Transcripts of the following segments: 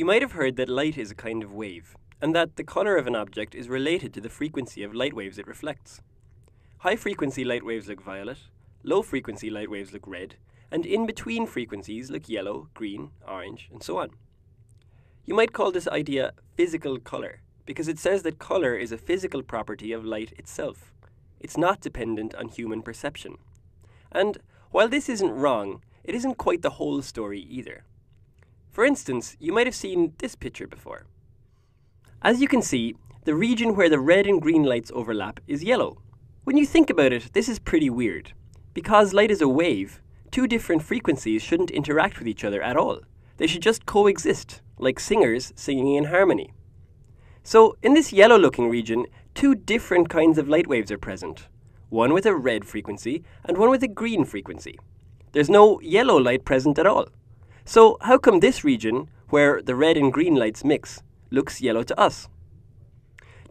You might have heard that light is a kind of wave, and that the color of an object is related to the frequency of light waves it reflects. High-frequency light waves look violet, low-frequency light waves look red, and in-between frequencies look yellow, green, orange, and so on. You might call this idea physical color, because it says that color is a physical property of light itself. It's not dependent on human perception. And while this isn't wrong, it isn't quite the whole story either. For instance, you might have seen this picture before. As you can see, the region where the red and green lights overlap is yellow. When you think about it, this is pretty weird. Because light is a wave, two different frequencies shouldn't interact with each other at all. They should just coexist, like singers singing in harmony. So, in this yellow-looking region, two different kinds of light waves are present. One with a red frequency and one with a green frequency. There's no yellow light present at all. So how come this region, where the red and green lights mix, looks yellow to us?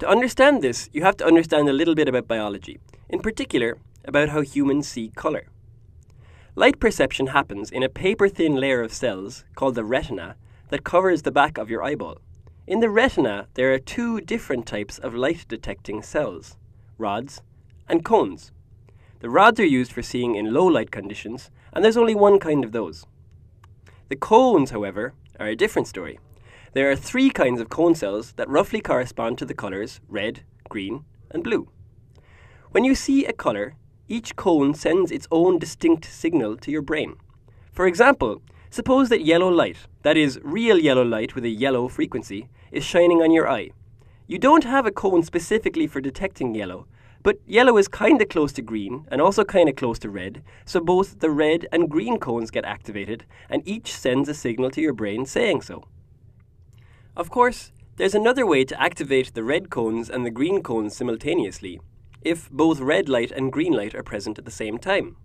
To understand this, you have to understand a little bit about biology, in particular about how humans see colour. Light perception happens in a paper-thin layer of cells, called the retina, that covers the back of your eyeball. In the retina, there are two different types of light-detecting cells, rods and cones. The rods are used for seeing in low light conditions, and there's only one kind of those. The cones, however, are a different story. There are three kinds of cone cells that roughly correspond to the colours red, green, and blue. When you see a colour, each cone sends its own distinct signal to your brain. For example, suppose that yellow light, that is, real yellow light with a yellow frequency, is shining on your eye. You don't have a cone specifically for detecting yellow, but yellow is kinda close to green and also kinda close to red, so both the red and green cones get activated and each sends a signal to your brain saying so. Of course, there's another way to activate the red cones and the green cones simultaneously, if both red light and green light are present at the same time.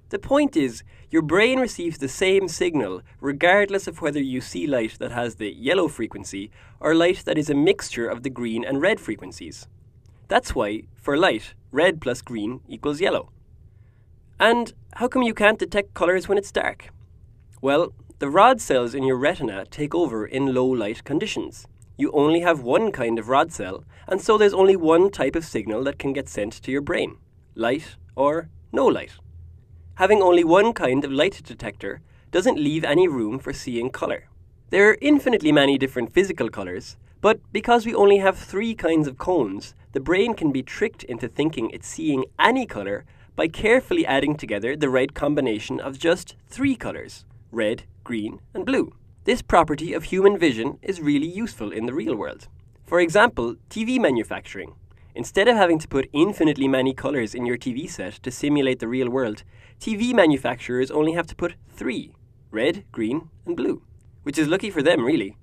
The point is, your brain receives the same signal regardless of whether you see light that has the yellow frequency or light that is a mixture of the green and red frequencies. That's why, for light, red plus green equals yellow. And how come you can't detect colours when it's dark? Well, the rod cells in your retina take over in low light conditions. You only have one kind of rod cell, and so there's only one type of signal that can get sent to your brain, light or no light. Having only one kind of light detector doesn't leave any room for seeing colour. There are infinitely many different physical colours, but because we only have three kinds of cones, the brain can be tricked into thinking it's seeing any colour by carefully adding together the right combination of just three colours, red, green, and blue. This property of human vision is really useful in the real world. For example, TV manufacturing. Instead of having to put infinitely many colours in your TV set to simulate the real world, TV manufacturers only have to put three, red, green, and blue. Which is lucky for them, really.